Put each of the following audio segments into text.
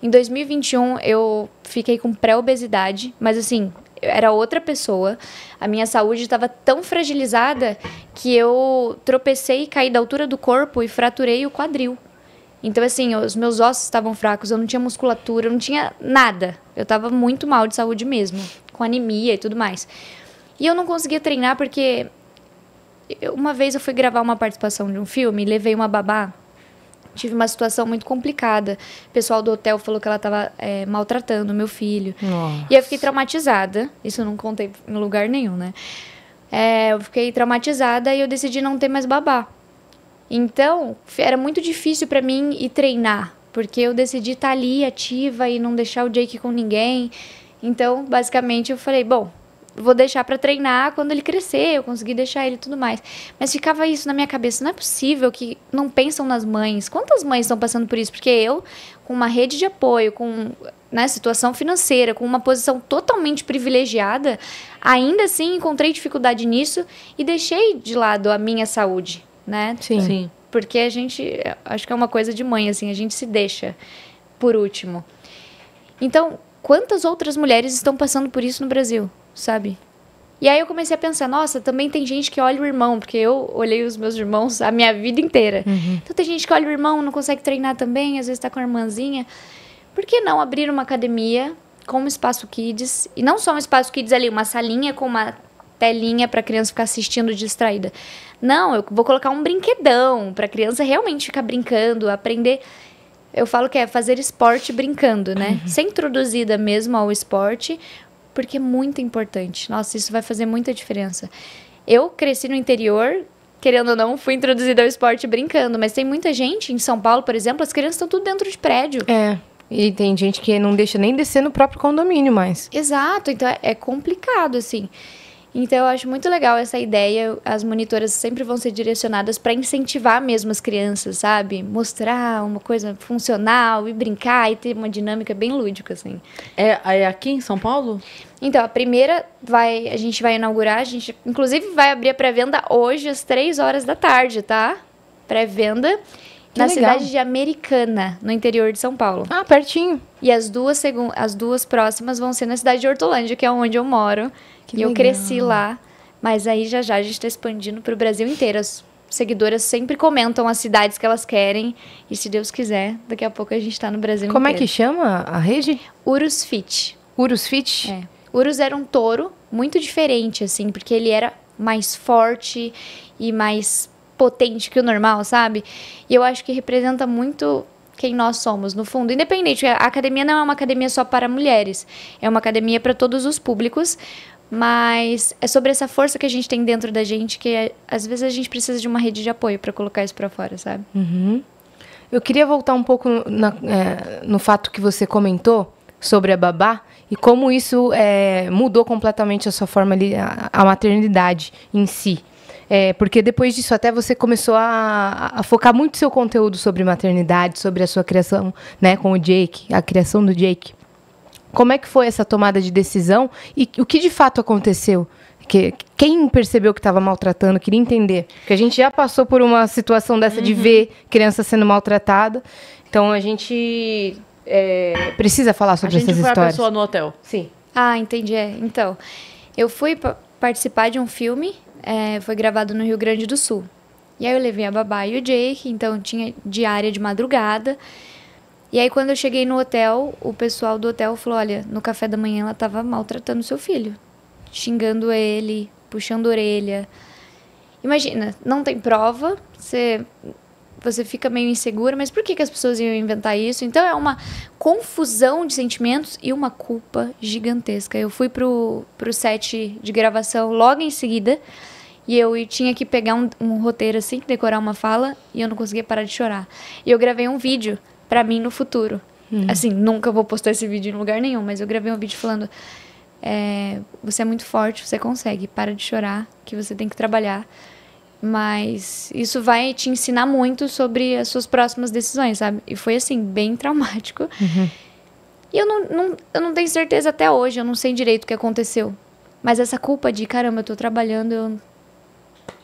Em 2021, eu fiquei com pré-obesidade, mas assim, eu era outra pessoa. A minha saúde estava tão fragilizada que eu tropecei, caí da altura do corpo e fraturei o quadril. Então, assim, os meus ossos estavam fracos, eu não tinha musculatura, eu não tinha nada. Eu estava muito mal de saúde mesmo, com anemia e tudo mais. E eu não conseguia treinar porque... Uma vez eu fui gravar uma participação de um filme, levei uma babá, tive uma situação muito complicada. O pessoal do hotel falou que ela estava maltratando o meu filho. Nossa. E eu fiquei traumatizada, isso eu não contei em lugar nenhum, né? Eu fiquei traumatizada e eu decidi não ter mais babá. Então, era muito difícil para mim ir treinar, porque eu decidi estar ali ativa e não deixar o Jake com ninguém. Então, basicamente, eu falei, bom, vou deixar para treinar quando ele crescer, eu consegui deixar ele e tudo mais. Mas ficava isso na minha cabeça, não é possível que não pensam nas mães. Quantas mães estão passando por isso? Porque eu, com uma rede de apoio, com situação financeira, com uma posição totalmente privilegiada, ainda assim encontrei dificuldade nisso e deixei de lado a minha saúde. Né? Sim. Porque a gente, acho que é uma coisa de mãe, assim, a gente se deixa por último. Então, quantas outras mulheres estão passando por isso no Brasil, sabe? E aí eu comecei a pensar, nossa, também tem gente que olha o irmão, porque eu olhei os meus irmãos a minha vida inteira. Então tem gente que olha o irmão, não consegue treinar também, às vezes tá com a irmãzinha. Por que não abrir uma academia com um espaço kids, e não só um espaço kids ali, uma salinha com uma telinha para a criança ficar assistindo distraída. Não, eu vou colocar um brinquedão para a criança realmente ficar brincando, aprender. Eu falo que é fazer esporte brincando, né? Ser introduzida mesmo ao esporte, porque é muito importante. Nossa, isso vai fazer muita diferença. Eu cresci no interior, querendo ou não, fui introduzida ao esporte brincando, mas tem muita gente, em São Paulo, por exemplo, as crianças estão tudo dentro de prédio. E tem gente que não deixa nem descer no próprio condomínio mais. Exato, então é complicado, assim. Então, eu acho muito legal essa ideia. As monitoras sempre vão ser direcionadas para incentivar mesmo as crianças, sabe? Mostrar uma coisa funcional e brincar e ter uma dinâmica bem lúdica, assim. É aqui em São Paulo? Então, a primeira a gente vai inaugurar, a gente inclusive vai abrir a pré-venda hoje às 3h da tarde, tá? Pré-venda na cidade de Americana, no interior de São Paulo. Ah, pertinho. E as duas próximas vão ser na cidade de Hortolândia, que é onde eu moro. E eu cresci lá, mas aí já a gente está expandindo para o Brasil inteiro. As seguidoras sempre comentam as cidades que elas querem. E se Deus quiser, daqui a pouco a gente está no Brasil Como inteiro. é que chama a rede? Urus Fit. Urus Fit? Urus era um touro muito diferente, assim, porque ele era mais forte e mais potente que o normal, sabe? E eu acho que representa muito quem nós somos, no fundo. Independente, a academia não é uma academia só para mulheres. É uma academia para todos os públicos. Mas é sobre essa força que a gente tem dentro da gente que às vezes a gente precisa de uma rede de apoio para colocar isso para fora, sabe? Eu queria voltar um pouco no fato que você comentou sobre a babá e como isso mudou completamente a sua forma ali, a maternidade em si. Porque depois disso até você começou a focar muito seu conteúdo sobre maternidade, sobre a sua criação, né, com o Jake, a criação do Jake. Como é que foi essa tomada de decisão e o que de fato aconteceu? Quem percebeu que estava maltratando, queria entender. Porque a gente já passou por uma situação dessa de ver criança sendo maltratada. Então, a gente precisa falar sobre essas histórias. A gente foi a pessoa no hotel. Sim. Ah, entendi. Então, eu fui participar de um filme, foi gravado no Rio Grande do Sul. E aí eu levei a babá e o Jake, então tinha diária de madrugada. E aí, quando eu cheguei no hotel, o pessoal do hotel falou, olha, no café da manhã ela estava maltratando seu filho. Xingando ele, puxando a orelha. Imagina, não tem prova, você fica meio insegura, mas por que as pessoas iam inventar isso? Então, é uma confusão de sentimentos e uma culpa gigantesca. Eu fui pro set de gravação logo em seguida, e eu tinha que pegar um roteiro assim, decorar uma fala, e eu não conseguia parar de chorar. E eu gravei um vídeo pra mim no futuro. Assim, nunca vou postar esse vídeo em lugar nenhum, mas eu gravei um vídeo falando você é muito forte, você consegue, para de chorar, que você tem que trabalhar. Mas isso vai te ensinar muito sobre as suas próximas decisões, sabe? E foi, assim, bem traumático. E eu não tenho certeza até hoje, eu não sei direito o que aconteceu. Mas essa culpa de, caramba, eu tô trabalhando, eu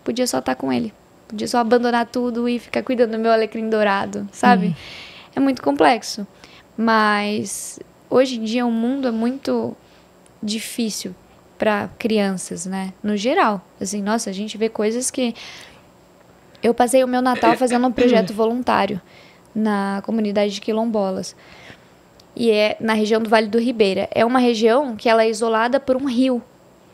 podia só estar com ele. Podia só abandonar tudo e ficar cuidando do meu alecrim dourado, sabe? É muito complexo. Mas hoje em dia o mundo é muito difícil para crianças, né? No geral. Assim, nossa, a gente vê coisas que... Eu passei o meu Natal fazendo um projeto voluntário na comunidade de quilombolas. E é na região do Vale do Ribeira. É uma região que ela é isolada por um rio.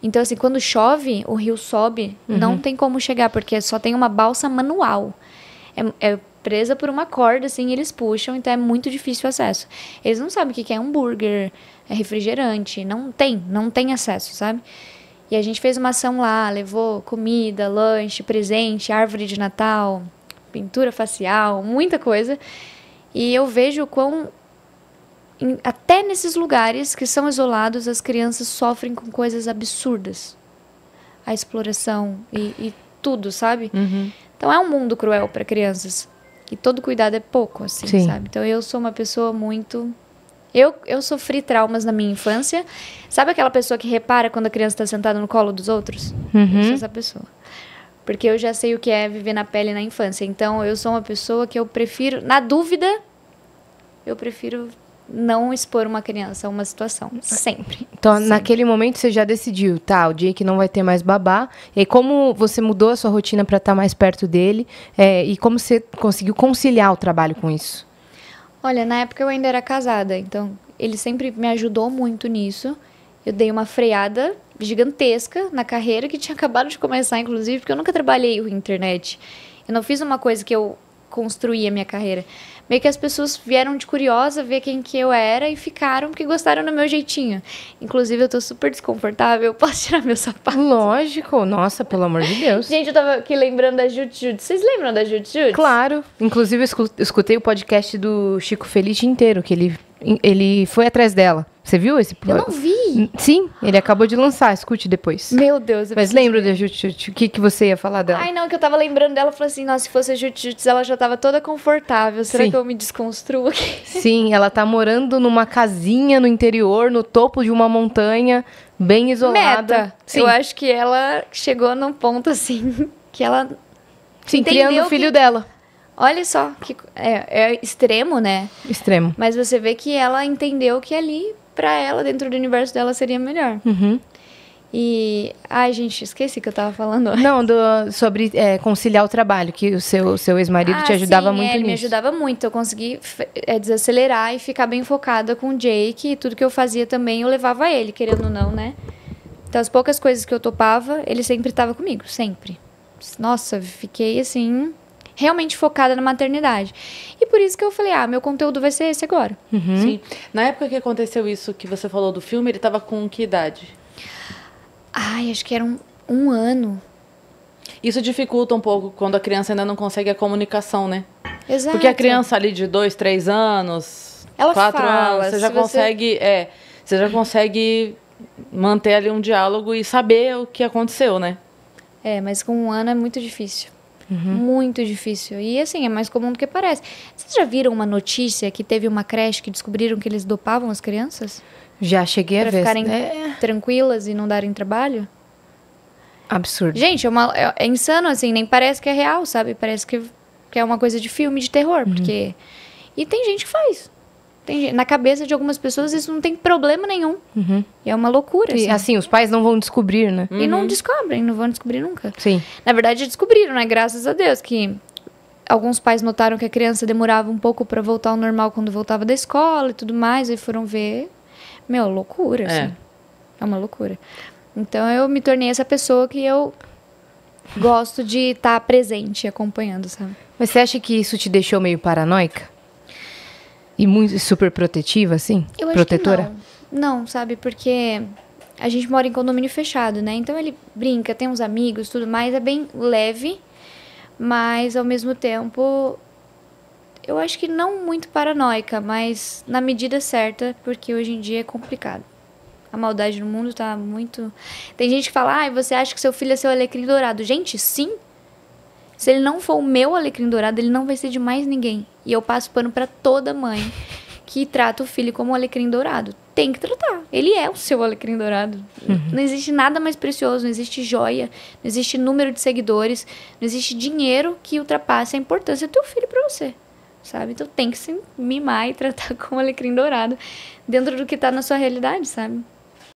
Então, assim, quando chove, o rio sobe, não tem como chegar, porque só tem uma balsa manual. É presa por uma corda, assim, e eles puxam, então é muito difícil o acesso. Eles não sabem o que é hambúrguer, é refrigerante, não tem acesso, sabe? E a gente fez uma ação lá, levou comida, lanche, presente, árvore de Natal, pintura facial, muita coisa. E eu vejo quão... até nesses lugares que são isolados, as crianças sofrem com coisas absurdas. A exploração e tudo, sabe? Então é um mundo cruel para crianças. E todo cuidado é pouco, assim, Sim. sabe? Então eu sou uma pessoa muito... Eu sofri traumas na minha infância. Sabe aquela pessoa que repara quando a criança está sentada no colo dos outros? Eu sou essa pessoa. Porque eu já sei o que é viver na pele na infância. Então eu sou uma pessoa que eu prefiro... Na dúvida, eu prefiro não expor uma criança a uma situação. Sempre. Então, Sempre. naquele momento você já decidiu, tá, o Jake não vai ter mais babá. E aí, como você mudou a sua rotina para estar mais perto dele? E como você conseguiu conciliar o trabalho com isso? Olha, na época eu ainda era casada, então ele sempre me ajudou muito nisso. Eu dei uma freada gigantesca na carreira, que tinha acabado de começar, inclusive, porque eu nunca trabalhei com internet. Eu não fiz uma coisa que eu construí a minha carreira. Meio que as pessoas vieram de curiosa ver quem que eu era e ficaram porque gostaram do meu jeitinho. Inclusive, eu tô super desconfortável, eu posso tirar meu sapato? Lógico, nossa, pelo amor de Deus. Gente, eu tava aqui lembrando da Jut. Vocês lembram da Jut? Claro. Inclusive, eu escutei o podcast do Chico Feliz inteiro, que ele foi atrás dela. Você viu esse? Eu não vi. Sim, ele acabou de lançar, escute depois. Meu Deus. Mas lembra da Jut? O que você ia falar dela? Ai, não, que eu tava lembrando dela, eu falei assim, nossa, se fosse a Jut, ela já tava toda confortável. Será Sim. que eu me desconstruo aqui? Sim, ela tá morando numa casinha no interior, no topo de uma montanha, bem isolada. Meta. Sim, Eu acho que ela chegou num ponto, assim, que ela... sim, entendeu criando o filho que- dela. Olha só, que é extremo, né? Extremo. Mas você vê que ela entendeu que ali, pra ela, dentro do universo dela, seria melhor. Uhum. E... Ai, gente, esqueci o que eu tava falando. Não, sobre conciliar o trabalho, que o seu ex-marido te ajudava sim, muito ele nisso. me ajudava muito. Eu consegui desacelerar e ficar bem focada com o Jake. E tudo que eu fazia também, eu levava ele, querendo ou não, né? Então, as poucas coisas que eu topava, ele sempre estava comigo. Sempre. Nossa, fiquei, assim, realmente focada na maternidade. E por isso que eu falei, meu conteúdo vai ser esse agora. Sim. Na época que aconteceu isso que você falou do filme, ele tava com que idade? Ai, acho que era um ano. Isso dificulta um pouco quando a criança ainda não consegue a comunicação, né? Exato. Porque a criança ali de 2, 3 anos, Ela 4 fala, anos, você já se você- consegue, você já consegue manter ali um diálogo e saber o que aconteceu, né? Mas com um ano é muito difícil. Muito difícil. E assim, é mais comum do que parece. Vocês já viram uma notícia que teve uma creche que descobriram que eles dopavam as crianças? Já cheguei a Pra ver. ficarem É tranquilas e não darem trabalho? absurdo. Gente, é insano, assim, nem parece que é real, sabe? Parece que é uma coisa de filme, de terror, porque... E tem gente que faz. Na cabeça de algumas pessoas isso não tem problema nenhum. E é uma loucura, E, assim. assim, os pais não vão descobrir, né? E não descobrem, não vão descobrir nunca. Sim. Na verdade, descobriram, né? Graças a Deus, que alguns pais notaram que a criança demorava um pouco pra voltar ao normal quando voltava da escola e tudo mais, e foram ver. Meu, loucura, assim. É uma loucura. Então, eu me tornei essa pessoa que eu gosto de estar presente, acompanhando, sabe? Mas você acha que isso te deixou meio paranoica? E muito super protetiva, assim? Eu acho Protetora? que não, sabe? Porque a gente mora em condomínio fechado, né? Então ele brinca, tem uns amigos, tudo mais, é bem leve, mas ao mesmo tempo eu acho que não muito paranoica, mas na medida certa, porque hoje em dia é complicado. A maldade no mundo tá muito... Tem gente que fala, você acha que seu filho é seu alecrim dourado. Gente, sim. Se ele não for o meu alecrim dourado, ele não vai ser de mais ninguém. E eu passo pano pra toda mãe que trata o filho como um alecrim dourado. Tem que tratar. Ele é o seu alecrim dourado. Não existe nada mais precioso, não existe joia, não existe número de seguidores, não existe dinheiro que ultrapasse a importância do teu filho pra você. sabe? Então tem que se mimar e tratar como alecrim dourado dentro do que tá na sua realidade, sabe?